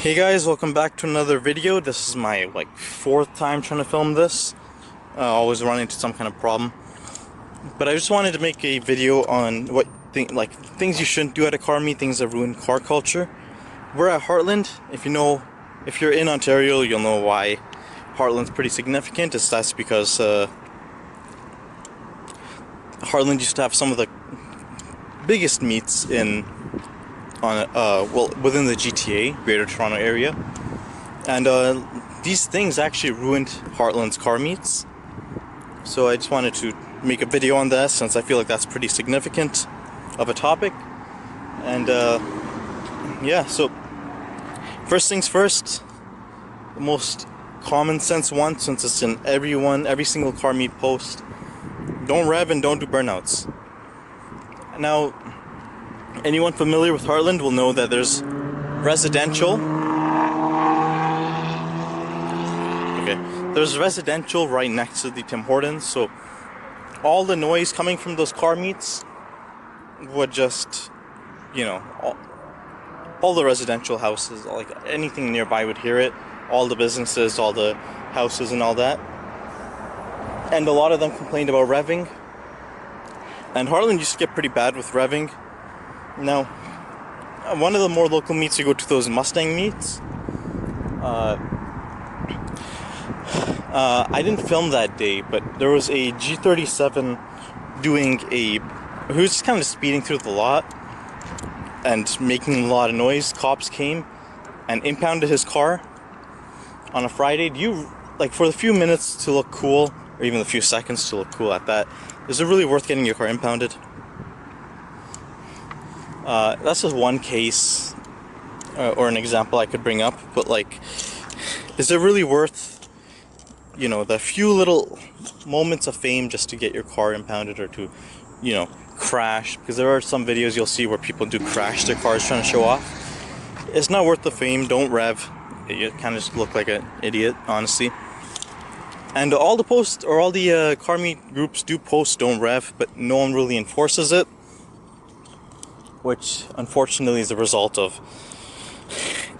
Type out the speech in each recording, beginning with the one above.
Hey guys, welcome back to another video. This is my fourth time trying to film this. Always run into some kind of problem. But I just wanted to make a video on things you shouldn't do at a car meet, things that ruin car culture. We're at Heartland. If you're in Ontario, you'll know why Heartland's pretty significant. That's because Heartland used to have some of the biggest meets within the GTA, Greater Toronto Area, and these things actually ruined Heartland's car meets. So I just wanted to make a video on that since I feel like that's pretty significant of a topic. And yeah, so first things first, the most common sense one, since it's in every single car meet post: don't rev and don't do burnouts. Now, anyone familiar with Heartland will know that there's residential. Okay, there's residential right next to the Tim Hortons, so all the noise coming from those car meets would just, all the residential houses, like anything nearby would hear it. All the businesses, all the houses and all that. And a lot of them complained about revving. And Heartland used to get pretty bad with revving. Now, one of the more local meets, you go to those Mustang meets. I didn't film that day, but there was a G37 he was just kind of speeding through the lot and making a lot of noise. Cops came and impounded his car on a Friday. For the few minutes to look cool, or even the few seconds to look cool at that, is it really worth getting your car impounded? That's just one case or an example I could bring up, but is it really worth, the few little moments of fame just to get your car impounded or to, crash? Because there are some videos you'll see where people do crash their cars trying to show off. It's not worth the fame. Don't rev. You kind of just look like an idiot, honestly. And all the posts, or all the car meet groups do post don't rev, but no one really enforces it, which unfortunately is a result of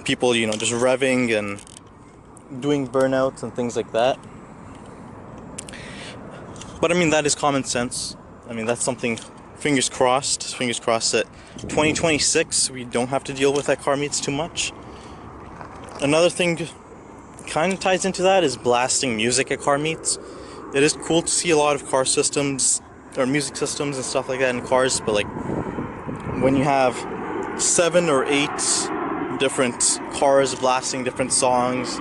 people, just revving and doing burnouts and things like that. But I mean, that is common sense. I mean, that's something, fingers crossed that 2026 we don't have to deal with at car meets too much. Another thing kind of ties into that is blasting music at car meets. It is cool to see a lot of car systems or music systems and stuff like that in cars, but when you have 7 or 8 different cars blasting different songs,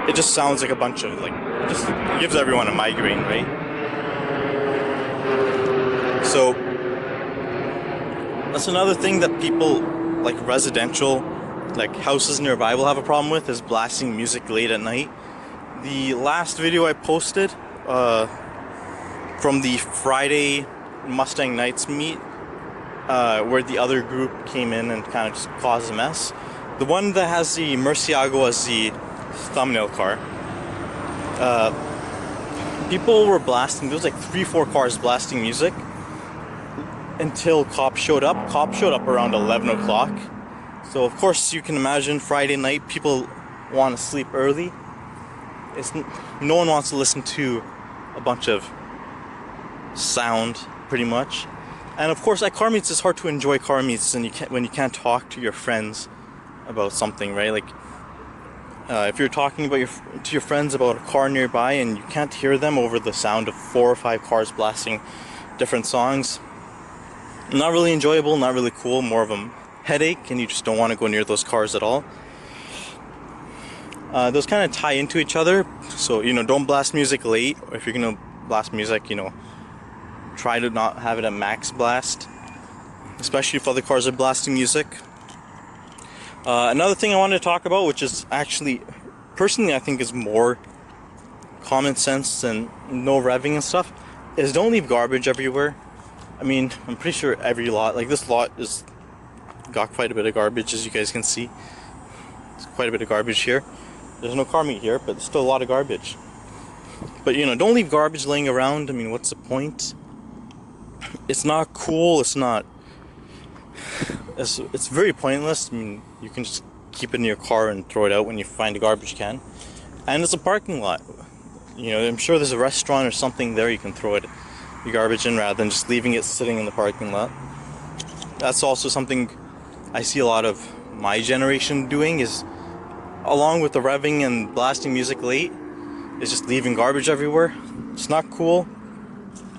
it just sounds like a bunch of it just gives everyone a migraine, right? So that's another thing that people residential houses nearby will have a problem with, is blasting music late at night. The last video I posted from the Friday Mustang Nights meet, where the other group came in and kind of just caused a mess. The one that has the Murcielago as the thumbnail car. People were blasting. There was 3-4 cars blasting music until cops showed up. Cops showed up around 11 o'clock. So of course you can imagine Friday night, people want to sleep early. No one wants to listen to a bunch of sound, pretty much. And of course, at car meets, it's hard to enjoy car meets when you can't talk to your friends about something, right? If you're talking to your friends about a car nearby and you can't hear them over the sound of 4 or 5 cars blasting different songs, not really enjoyable, not really cool, more of a headache, and you just don't want to go near those cars at all. Those kind of tie into each other, so don't blast music late. Or if you're gonna blast music, try to not have it at max blast, especially if other cars are blasting music. Another thing I wanted to talk about, which is actually, personally, I think is more common sense than no revving and stuff, is don't leave garbage everywhere. I mean, I'm pretty sure every lot, this lot is got quite a bit of garbage, as you guys can see. It's quite a bit of garbage here. There's no car meet here, but there's still a lot of garbage. But don't leave garbage laying around. I mean, what's the point? It's not cool. It's very pointless. I mean, you can just keep it in your car and throw it out when you find a garbage can. And it's a parking lot. You know, I'm sure there's a restaurant or something there you can throw your garbage in rather than just leaving it sitting in the parking lot. That's also something I see a lot of my generation doing, is along with the revving and blasting music late, is just leaving garbage everywhere. It's not cool.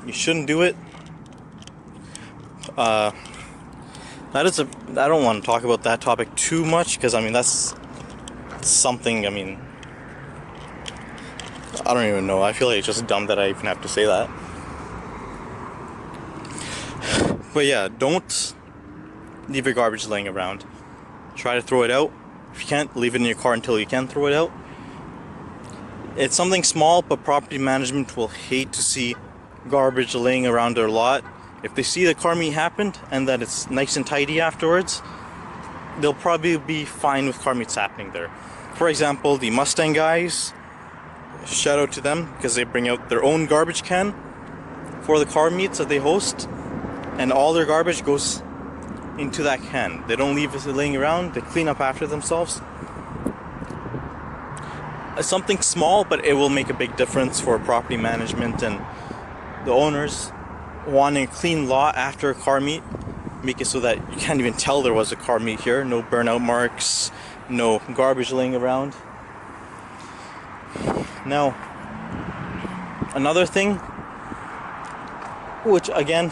You shouldn't do it. I don't want to talk about that topic too much, because I mean that's something, I mean, I don't even know. I feel like it's just dumb that I even have to say that. But yeah, don't leave your garbage laying around. Try to throw it out. If you can't, leave it in your car until you can throw it out. It's something small, but property management will hate to see garbage laying around their lot. If they see the car meet happened and that it's nice and tidy afterwards, they'll probably be fine with car meets happening there. For example, the Mustang guys, shout out to them because they bring out their own garbage can for the car meets that they host, and all their garbage goes into that can. They don't leave it laying around. They clean up after themselves. Something small, but it will make a big difference for property management and the owners wanting a clean lot after a car meet. Make it so that you can't even tell there was a car meet here. No burnout marks, no garbage laying around. Now, another thing, which again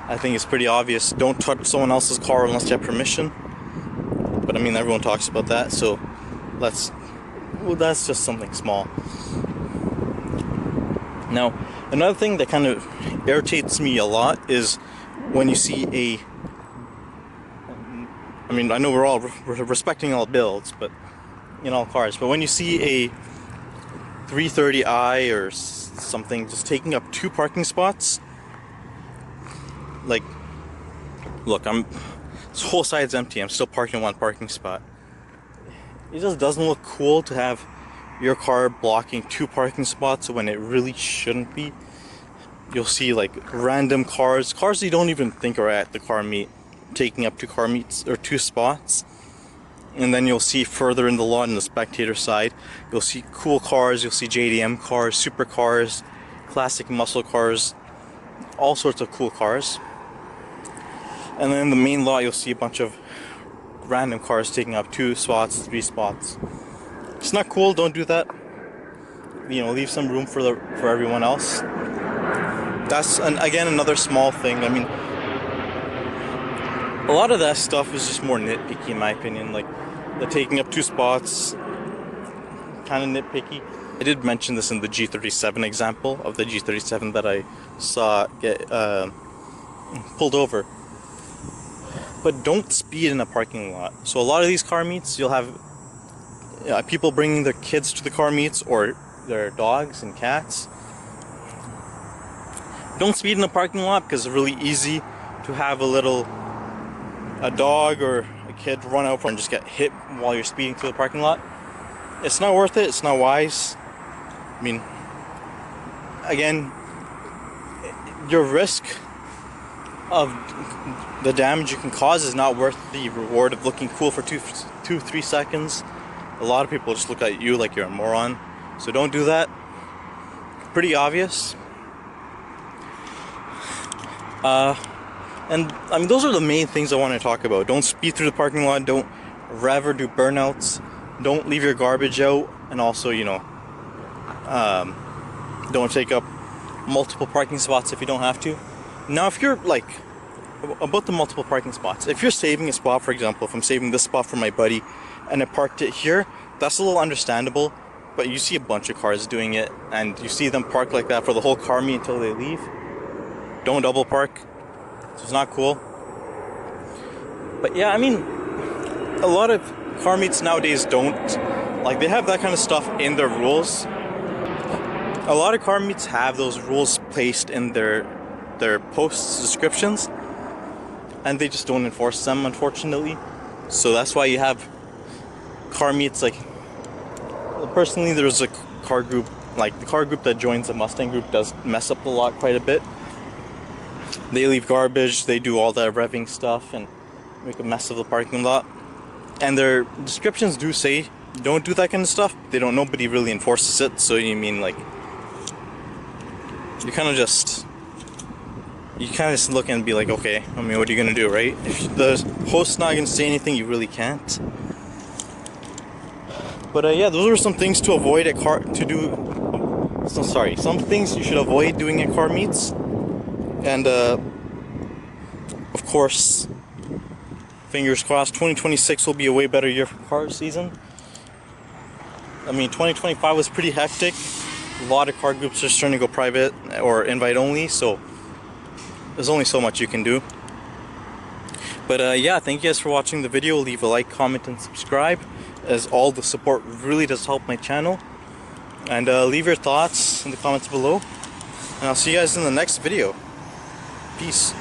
I think is pretty obvious, don't touch someone else's car unless you have permission. But I mean, everyone talks about that, so that's just something small. Now, another thing that kind of irritates me a lot is when you see I mean, I know we're respecting all builds, but in all cars, but when you see a 330i or something just taking up 2 parking spots, like, look, this whole side's empty, I'm still parking 1 parking spot. It just doesn't look cool to have your car blocking 2 parking spots when it really shouldn't be. You'll see like random cars you don't even think are at the car meet, taking up 2 car meets or 2 spots. And then you'll see further in the lot on the spectator side, you'll see cool cars, you'll see JDM cars, supercars, classic muscle cars, all sorts of cool cars. And then in the main lot you'll see a bunch of random cars taking up 2 spots, 3 spots. It's not cool, don't do that. You know, leave some room for everyone else. That's again another small thing. I mean, a lot of that stuff is just more nitpicky in my opinion. Like the taking up 2 spots, kind of nitpicky. I did mention this in the G37 example of the G37 that I saw get pulled over. But don't speed in a parking lot. So a lot of these car meets, you'll have people bringing their kids to the car meets or their dogs and cats. Don't speed in the parking lot because it's really easy to have a dog or a kid run out front and just get hit while you're speeding through the parking lot. It's not worth it. It's not wise. I mean, again, your risk of the damage you can cause is not worth the reward of looking cool for 2-3 seconds. A lot of people just look at you like you're a moron, so don't do that. Pretty obvious. And I mean, those are the main things I want to talk about. Don't speed through the parking lot, don't rev or do burnouts, don't leave your garbage out, and also, you know, don't take up multiple parking spots if you don't have to. Now, if you're like, about the multiple parking spots, if you're saving a spot, for example, if I'm saving this spot for my buddy and I parked it here, that's a little understandable. But you see a bunch of cars doing it, and you see them park like that for the whole car meet until they leave. Don't double park. It's not cool. But yeah, I mean, a lot of car meets nowadays don't, like, they have that kind of stuff in their rules. A lot of car meets have those rules placed in their post descriptions, and they just don't enforce them, unfortunately. So that's why you have car meets like, personally, there's a car group, like the car group that joins the Mustang group does mess up the lot quite a bit. They leave garbage, they do all that revving stuff and make a mess of the parking lot. and their descriptions do say don't do that kind of stuff. They don't. Nobody really enforces it. So you mean like you kind of just look and be like, okay. I mean, what are you gonna do, right? If the host's not gonna say anything, you really can't. But yeah, those are some things to avoid at some things you should avoid doing at car meets. And of course, fingers crossed, 2026 will be a way better year for car season. I mean, 2025 was pretty hectic. A lot of car groups are starting to go private or invite only, so there's only so much you can do. But yeah, thank you guys for watching the video. Leave a like, comment, and subscribe, as all the support really does help my channel. And leave your thoughts in the comments below. And I'll see you guys in the next video. Peace.